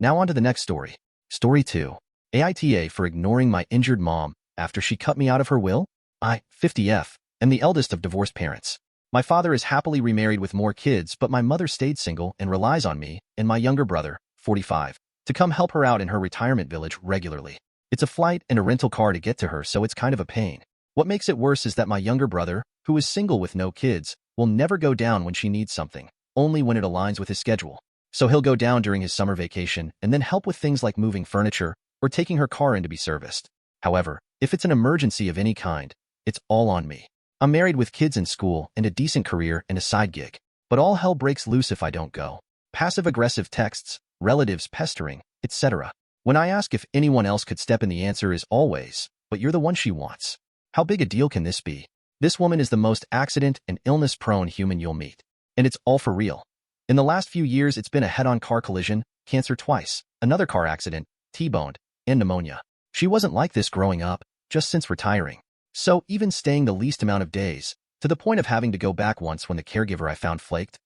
Now on to the next story. Story 2. AITA for ignoring my injured mom after she cut me out of her will? I, 50F, am the eldest of divorced parents. My father is happily remarried with more kids, but my mother stayed single and relies on me and my younger brother, 45, to come help her out in her retirement village regularly. It's a flight and a rental car to get to her, so it's kind of a pain. What makes it worse is that my younger brother, who is single with no kids, will never go down when she needs something, only when it aligns with his schedule. So he'll go down during his summer vacation and then help with things like moving furniture or taking her car in to be serviced. However, if it's an emergency of any kind, it's all on me. I'm married with kids in school and a decent career and a side gig, but all hell breaks loose if I don't go. Passive-aggressive texts, relatives pestering, etc. When I ask if anyone else could step in, the answer is always, but you're the one she wants. How big a deal can this be? This woman is the most accident and illness-prone human you'll meet. And it's all for real. In the last few years, it's been a head-on car collision, cancer twice, another car accident, T-boned, and pneumonia. She wasn't like this growing up, just since retiring. So even staying the least amount of days, to the point of having to go back once when the caregiver I found flaked.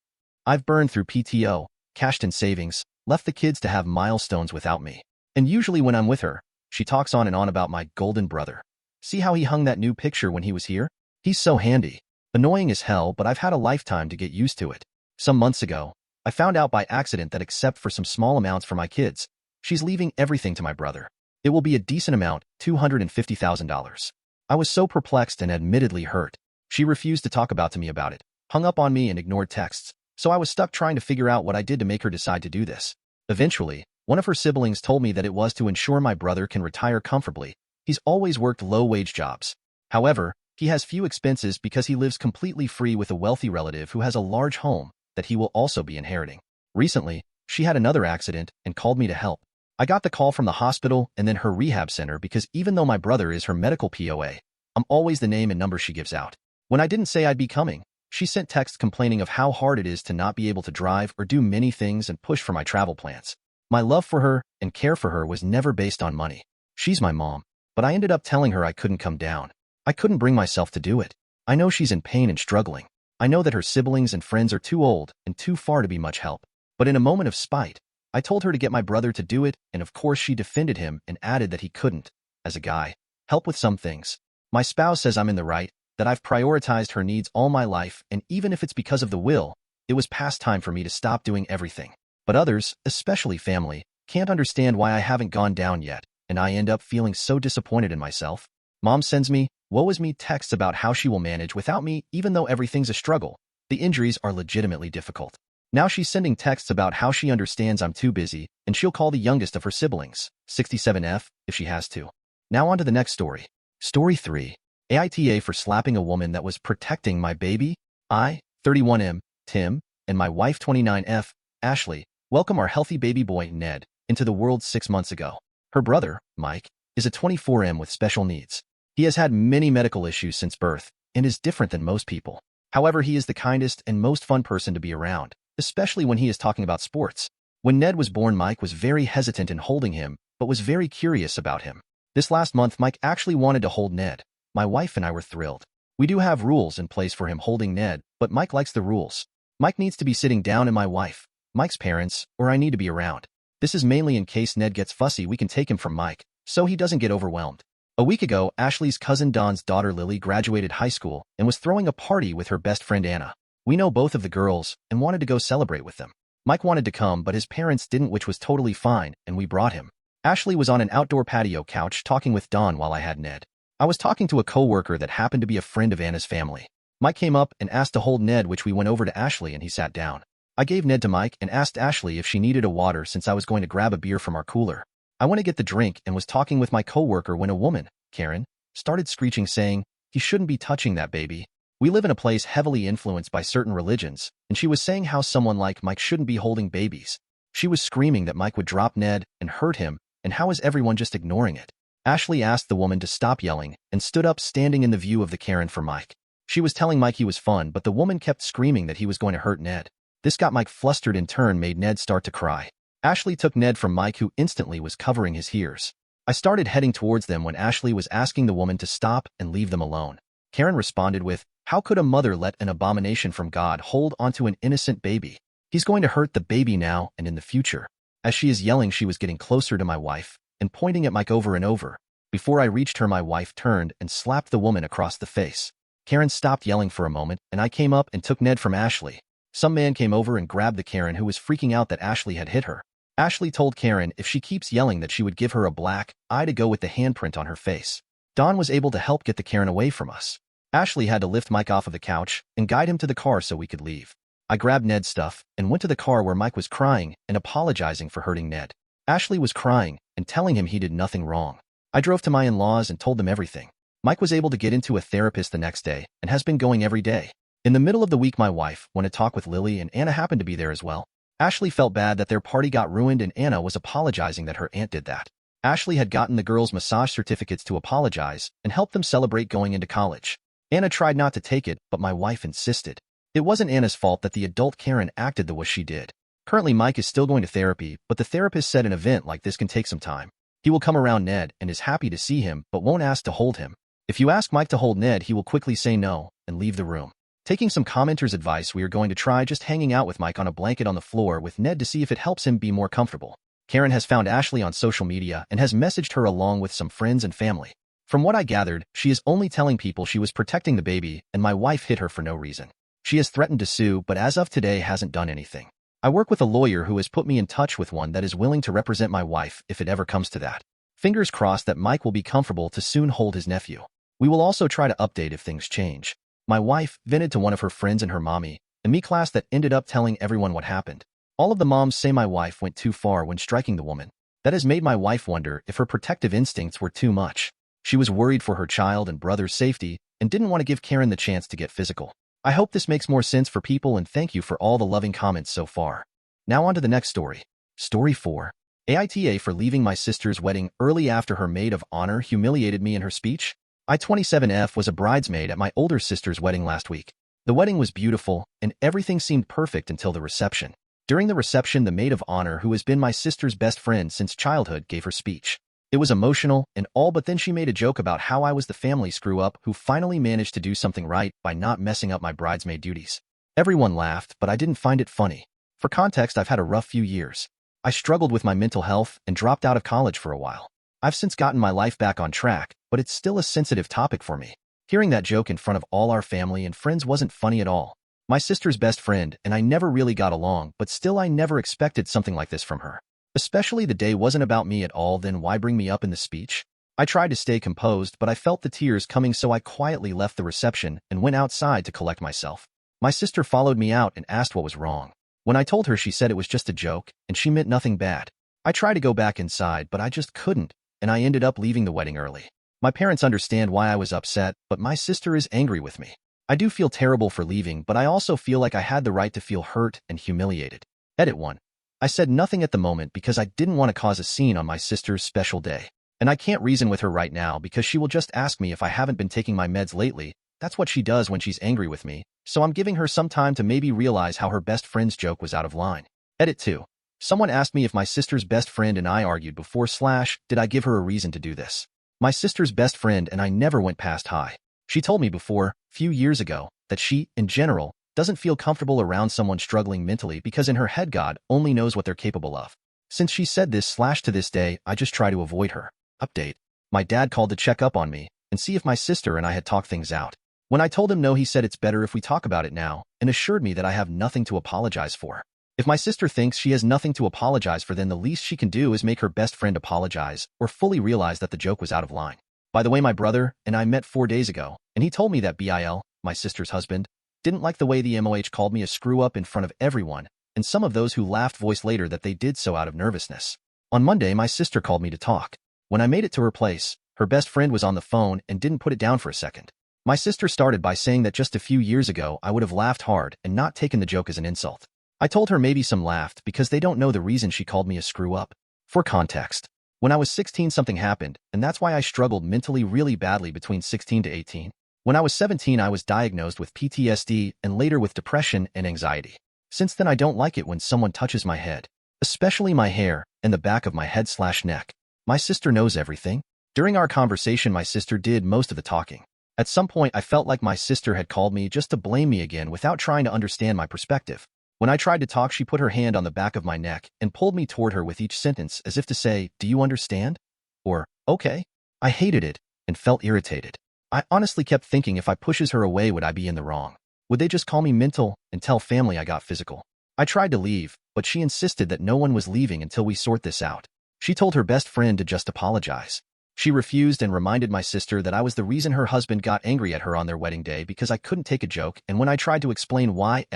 I've burned through PTO, cashed in savings, left the kids to have milestones without me. And usually when I'm with her, she talks on and on about my golden brother. See how he hung that new picture when he was here? He's so handy. Annoying as hell, but I've had a lifetime to get used to it. Some months ago, I found out by accident that except for some small amounts for my kids, she's leaving everything to my brother. It will be a decent amount, $250,000. I was so perplexed and admittedly hurt. She refused to talk to me about it, hung up on me and ignored texts, so I was stuck trying to figure out what I did to make her decide to do this. Eventually, one of her siblings told me that it was to ensure my brother can retire comfortably. He's always worked low-wage jobs. However, he has few expenses because he lives completely free with a wealthy relative who has a large home that he will also be inheriting. Recently, she had another accident and called me to help. I got the call from the hospital and then her rehab center because even though my brother is her medical POA, I'm always the name and number she gives out. When I didn't say I'd be coming, she sent texts complaining of how hard it is to not be able to drive or do many things and push for my travel plans. My love for her and care for her was never based on money. She's my mom, but I ended up telling her I couldn't come down. I couldn't bring myself to do it. I know she's in pain and struggling. I know that her siblings and friends are too old and too far to be much help. But in a moment of spite, I told her to get my brother to do it, and of course she defended him and added that he couldn't, as a guy, help with some things. My spouse says I'm in the right, that I've prioritized her needs all my life, and even if it's because of the will, it was past time for me to stop doing everything. But others, especially family, can't understand why I haven't gone down yet, and I end up feeling so disappointed in myself. Mom sends me, woe is me texts about how she will manage without me even though everything's a struggle. The injuries are legitimately difficult. Now she's sending texts about how she understands I'm too busy, and she'll call the youngest of her siblings, 67F, if she has to. Now on to the next story. Story 3. AITA for slapping a woman that was protecting my baby. I, 31M, Tim, and my wife 29F, Ashley, welcome our healthy baby boy, Ned, into the world 6 months ago. Her brother, Mike, is a 24M with special needs. He has had many medical issues since birth and is different than most people. However, he is the kindest and most fun person to be around, especially when he is talking about sports. When Ned was born, Mike was very hesitant in holding him, but was very curious about him. This last month, Mike actually wanted to hold Ned. My wife and I were thrilled. We do have rules in place for him holding Ned, but Mike likes the rules. Mike needs to be sitting down and my wife, Mike's parents, or I need to be around. This is mainly in case Ned gets fussy, we can take him from Mike, so he doesn't get overwhelmed. A week ago, Ashley's cousin Don's daughter Lily graduated high school and was throwing a party with her best friend Anna. We know both of the girls and wanted to go celebrate with them. Mike wanted to come, but his parents didn't, which was totally fine, and we brought him. Ashley was on an outdoor patio couch talking with Don while I had Ned. I was talking to a coworker that happened to be a friend of Anna's family. Mike came up and asked to hold Ned, which we went over to Ashley and he sat down. I gave Ned to Mike and asked Ashley if she needed a water since I was going to grab a beer from our cooler. I went to get the drink and was talking with my coworker when a woman, Karen, started screeching saying, "He shouldn't be touching that baby." We live in a place heavily influenced by certain religions, and she was saying how someone like Mike shouldn't be holding babies. She was screaming that Mike would drop Ned and hurt him, and how is everyone just ignoring it? Ashley asked the woman to stop yelling and stood up standing in the view of the Karen for Mike. She was telling Mike he was fun, but the woman kept screaming that he was going to hurt Ned. This got Mike flustered, in turn made Ned start to cry. Ashley took Ned from Mike, who instantly was covering his ears. I started heading towards them when Ashley was asking the woman to stop and leave them alone. Karen responded with, "How could a mother let an abomination from God hold onto an innocent baby? He's going to hurt the baby now and in the future." As she is yelling, she was getting closer to my wife and pointing at Mike over and over. Before I reached her, my wife turned and slapped the woman across the face. Karen stopped yelling for a moment, and I came up and took Ned from Ashley. Some man came over and grabbed the Karen who was freaking out that Ashley had hit her. Ashley told Karen if she keeps yelling that she would give her a black eye to go with the handprint on her face. Dawn was able to help get the Karen away from us. Ashley had to lift Mike off of the couch and guide him to the car so we could leave. I grabbed Ned's stuff and went to the car where Mike was crying and apologizing for hurting Ned. Ashley was crying and telling him he did nothing wrong. I drove to my in-laws and told them everything. Mike was able to get into a therapist the next day and has been going every day. In the middle of the week, my wife went to talk with Lily, and Anna happened to be there as well. Ashley felt bad that their party got ruined, and Anna was apologizing that her aunt did that. Ashley had gotten the girls' massage certificates to apologize and help them celebrate going into college. Anna tried not to take it, but my wife insisted. It wasn't Anna's fault that the adult Karen acted the way she did. Currently, Mike is still going to therapy, but the therapist said an event like this can take some time. He will come around Ned and is happy to see him, but won't ask to hold him. If you ask Mike to hold Ned, he will quickly say no and leave the room. Taking some commenters' advice, we are going to try just hanging out with Mike on a blanket on the floor with Ned to see if it helps him be more comfortable. Karen has found Ashley on social media and has messaged her along with some friends and family. From what I gathered, she is only telling people she was protecting the baby and my wife hit her for no reason. She has threatened to sue, but as of today hasn't done anything. I work with a lawyer who has put me in touch with one that is willing to represent my wife if it ever comes to that. Fingers crossed that Mike will be comfortable to soon hold his nephew. We will also try to update if things change. My wife vented to one of her friends and her mommy, and me class that ended up telling everyone what happened. All of the moms say my wife went too far when striking the woman. That has made my wife wonder if her protective instincts were too much. She was worried for her child and brother's safety and didn't want to give Karen the chance to get physical. I hope this makes more sense for people, and thank you for all the loving comments so far. Now on to the next story. Story 4. AITA for leaving my sister's wedding early after her maid of honor humiliated me in her speech. I, 27F, was a bridesmaid at my older sister's wedding last week. The wedding was beautiful, and everything seemed perfect until the reception. During the reception, the maid of honor, who has been my sister's best friend since childhood, gave her speech. It was emotional and all, but then she made a joke about how I was the family screw-up who finally managed to do something right by not messing up my bridesmaid duties. Everyone laughed, but I didn't find it funny. For context, I've had a rough few years. I struggled with my mental health and dropped out of college for a while. I've since gotten my life back on track, but it's still a sensitive topic for me. Hearing that joke in front of all our family and friends wasn't funny at all. My sister's best friend and I never really got along, but still I never expected something like this from her. Especially the day wasn't about me at all, then why bring me up in the speech? I tried to stay composed, but I felt the tears coming, so I quietly left the reception and went outside to collect myself. My sister followed me out and asked what was wrong. When I told her, she said it was just a joke and she meant nothing bad. I tried to go back inside, but I just couldn't, and I ended up leaving the wedding early. My parents understand why I was upset, but my sister is angry with me. I do feel terrible for leaving, but I also feel like I had the right to feel hurt and humiliated. Edit 1. I said nothing at the moment because I didn't want to cause a scene on my sister's special day. And I can't reason with her right now because she will just ask me if I haven't been taking my meds lately. That's what she does when she's angry with me, so I'm giving her some time to maybe realize how her best friend's joke was out of line. Edit 2. Someone asked me if my sister's best friend and I argued before / did I give her a reason to do this. My sister's best friend and I never went past high. She told me before, few years ago, that she, in general, doesn't feel comfortable around someone struggling mentally because in her head God only knows what they're capable of. Since she said this / to this day, I just try to avoid her. Update. My dad called to check up on me and see if my sister and I had talked things out. When I told him no, he said it's better if we talk about it now and assured me that I have nothing to apologize for. If my sister thinks she has nothing to apologize for, then the least she can do is make her best friend apologize or fully realize that the joke was out of line. By the way, my brother and I met 4 days ago, and he told me that Bill, my sister's husband, didn't like the way the MOH called me a screw-up in front of everyone, and some of those who laughed voiced later that they did so out of nervousness. On Monday, my sister called me to talk. When I made it to her place, her best friend was on the phone and didn't put it down for a second. My sister started by saying that just a few years ago I would have laughed hard and not taken the joke as an insult. I told her maybe some laughed because they don't know the reason she called me a screw-up. For context, when I was 16 something happened, and that's why I struggled mentally really badly between 16 to 18. When I was 17 I was diagnosed with PTSD and later with depression and anxiety. Since then I don't like it when someone touches my head, especially my hair and the back of my head / neck. My sister knows everything. During our conversation my sister did most of the talking. At some point I felt like my sister had called me just to blame me again without trying to understand my perspective. When I tried to talk, she put her hand on the back of my neck and pulled me toward her with each sentence as if to say, "Do you understand?" Or, "Okay." I hated it and felt irritated. I honestly kept thinking, if I pushes her away, would I be in the wrong? Would they just call me mental and tell family I got physical? I tried to leave, but she insisted that no one was leaving until we sort this out. She told her best friend to just apologize. She refused and reminded my sister that I was the reason her husband got angry at her on their wedding day because I couldn't take a joke, and when I tried to explain why,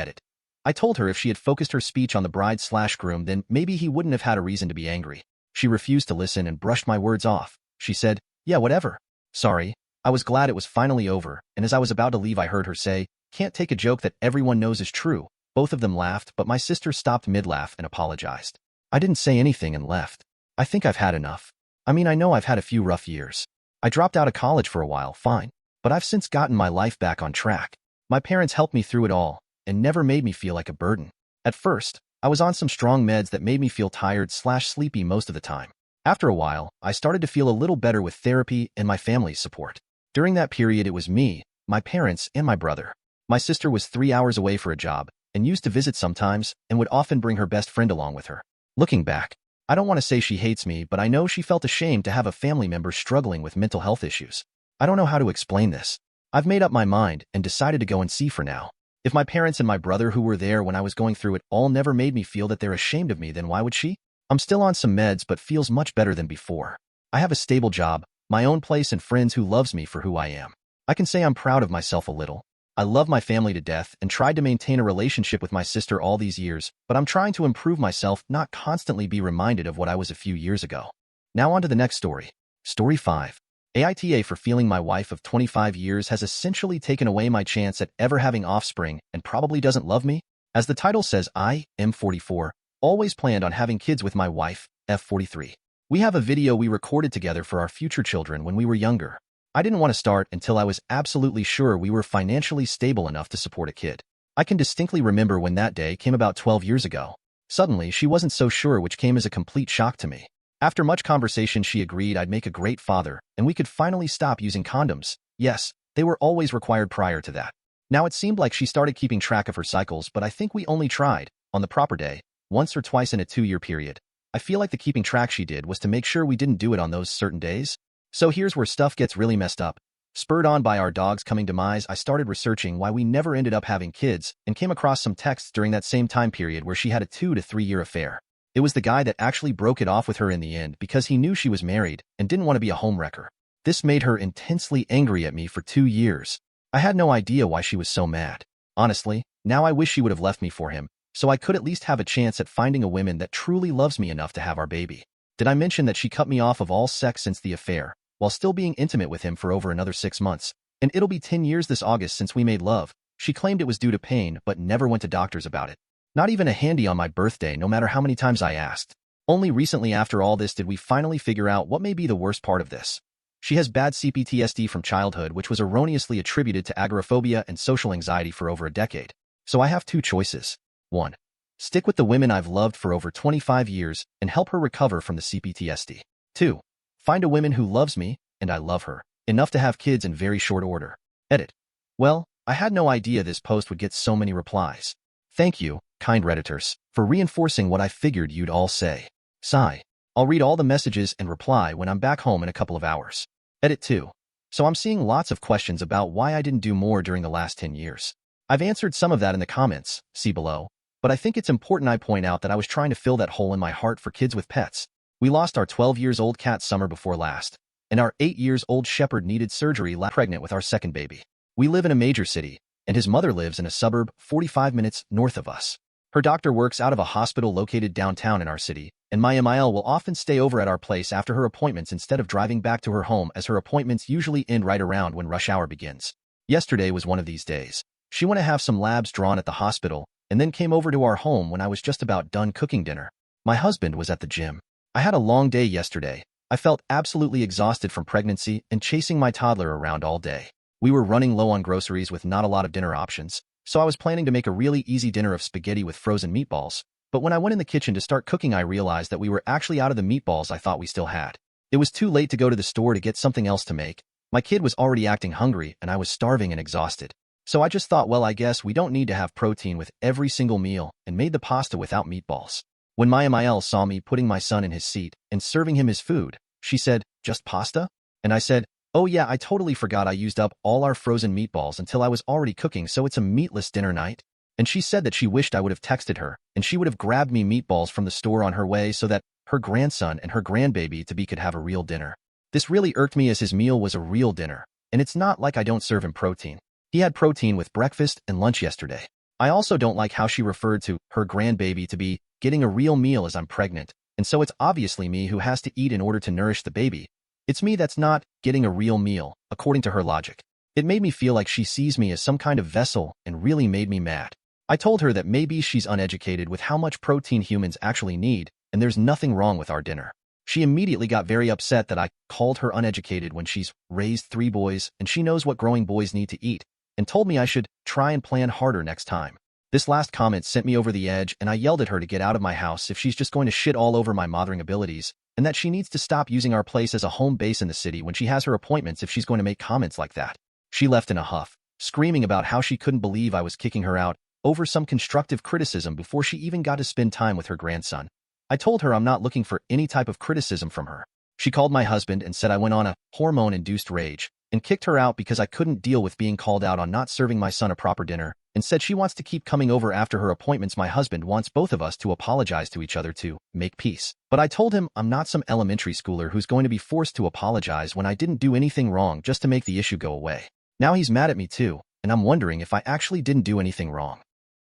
I told her if she had focused her speech on the bride/groom, then maybe he wouldn't have had a reason to be angry. She refused to listen and brushed my words off. She said, "Yeah, whatever. Sorry." I was glad it was finally over, and as I was about to leave, I heard her say, "Can't take a joke that everyone knows is true." Both of them laughed, but my sister stopped mid-laugh and apologized. I didn't say anything and left. I think I've had enough. I mean, I know I've had a few rough years. I dropped out of college for a while, fine, but I've since gotten my life back on track. My parents helped me through it all and never made me feel like a burden. At first, I was on some strong meds that made me feel tired/sleepy most of the time. After a while, I started to feel a little better with therapy and my family's support. During that period, it was me, my parents, and my brother. My sister was 3 hours away for a job and used to visit sometimes and would often bring her best friend along with her. Looking back, I don't want to say she hates me, but I know she felt ashamed to have a family member struggling with mental health issues. I don't know how to explain this. I've made up my mind and decided to go and see for now. If my parents and my brother, who were there when I was going through it all, never made me feel that they're ashamed of me, then why would she? I'm still on some meds but feels much better than before. I have a stable job, my own place, and friends who loves me for who I am. I can say I'm proud of myself a little. I love my family to death and tried to maintain a relationship with my sister all these years, but I'm trying to improve myself, not constantly be reminded of what I was a few years ago. Now on to the next story. Story 5. AITA for feeling my wife of 25 years has essentially taken away my chance at ever having offspring and probably doesn't love me. As the title says, I am 44, always planned on having kids with my wife, F43. We have a video we recorded together for our future children when we were younger. I didn't want to start until I was absolutely sure we were financially stable enough to support a kid. I can distinctly remember when that day came about 12 years ago. Suddenly, she wasn't so sure, which came as a complete shock to me. After much conversation, she agreed I'd make a great father, and we could finally stop using condoms. Yes, they were always required prior to that. Now it seemed like she started keeping track of her cycles, but I think we only tried, on the proper day, once or twice in a 2-year period. I feel like the keeping track she did was to make sure we didn't do it on those certain days. So here's where stuff gets really messed up. Spurred on by our dog's coming demise, I started researching why we never ended up having kids and came across some texts during that same time period where she had a 2 to 3 year affair. It was the guy that actually broke it off with her in the end because he knew she was married and didn't want to be a homewrecker. This made her intensely angry at me for 2 years. I had no idea why she was so mad. Honestly, now I wish she would have left me for him, so I could at least have a chance at finding a woman that truly loves me enough to have our baby. Did I mention that she cut me off of all sex since the affair, while still being intimate with him for over another 6 months? And it'll be 10 years this August since we made love. She claimed it was due to pain, but never went to doctors about it. Not even a handy on my birthday, no matter how many times I asked. Only recently after all this did we finally figure out what may be the worst part of this. She has bad CPTSD from childhood, which was erroneously attributed to agoraphobia and social anxiety for over a decade. So I have 2 choices. 1. Stick with the women I've loved for over 25 years and help her recover from the CPTSD. 2. Find a woman who loves me, and I love her, enough to have kids in very short order. Edit. Well, I had no idea this post would get so many replies. Thank you, kind Redditors, for reinforcing what I figured you'd all say. Sigh. I'll read all the messages and reply when I'm back home in a couple of hours. Edit 2. So I'm seeing lots of questions about why I didn't do more during the last 10 years. I've answered some of that in the comments, see below, but I think it's important I point out that I was trying to fill that hole in my heart for kids with pets. We lost our 12-year-old cat summer before last, and our 8-year-old shepherd needed surgery pregnant with our second baby. We live in a major city, and his mother lives in a suburb 45 minutes north of us. Her doctor works out of a hospital located downtown in our city, and my MIL will often stay over at our place after her appointments instead of driving back to her home, as her appointments usually end right around when rush hour begins. Yesterday was one of these days. She went to have some labs drawn at the hospital, and then came over to our home when I was just about done cooking dinner. My husband was at the gym. I had a long day yesterday. I felt absolutely exhausted from pregnancy and chasing my toddler around all day. We were running low on groceries with not a lot of dinner options, so I was planning to make a really easy dinner of spaghetti with frozen meatballs. But when I went in the kitchen to start cooking, I realized that we were actually out of the meatballs I thought we still had. It was too late to go to the store to get something else to make. My kid was already acting hungry, and I was starving and exhausted. So I just thought, well, I guess we don't need to have protein with every single meal and made the pasta without meatballs. When Maya Mael saw me putting my son in his seat and serving him his food, she said, "Just pasta?" And I said, "Oh yeah, I totally forgot I used up all our frozen meatballs until I was already cooking, so it's a meatless dinner night." And she said that she wished I would have texted her, and she would have grabbed me meatballs from the store on her way so that her grandson and her grandbaby-to-be could have a real dinner. This really irked me as his meal was a real dinner, and it's not like I don't serve him protein. He had protein with breakfast and lunch yesterday. I also don't like how she referred to her grandbaby to be getting a real meal as I'm pregnant, and so it's obviously me who has to eat in order to nourish the baby. It's me that's not getting a real meal, according to her logic. It made me feel like she sees me as some kind of vessel and really made me mad. I told her that maybe she's uneducated with how much protein humans actually need, and there's nothing wrong with our dinner. She immediately got very upset that I called her uneducated when she's raised 3 boys and she knows what growing boys need to eat, and told me I should try and plan harder next time. This last comment sent me over the edge, and I yelled at her to get out of my house if she's just going to shit all over my mothering abilities, and that she needs to stop using our place as a home base in the city when she has her appointments if she's going to make comments like that. She left in a huff, screaming about how she couldn't believe I was kicking her out over some constructive criticism before she even got to spend time with her grandson. I told her I'm not looking for any type of criticism from her. She called my husband and said I went on a hormone-induced rage, and kicked her out because I couldn't deal with being called out on not serving my son a proper dinner, and said she wants to keep coming over after her appointments. My husband wants both of us to apologize to each other to make peace. But I told him I'm not some elementary schooler who's going to be forced to apologize when I didn't do anything wrong just to make the issue go away. Now he's mad at me too, and I'm wondering if I actually didn't do anything wrong.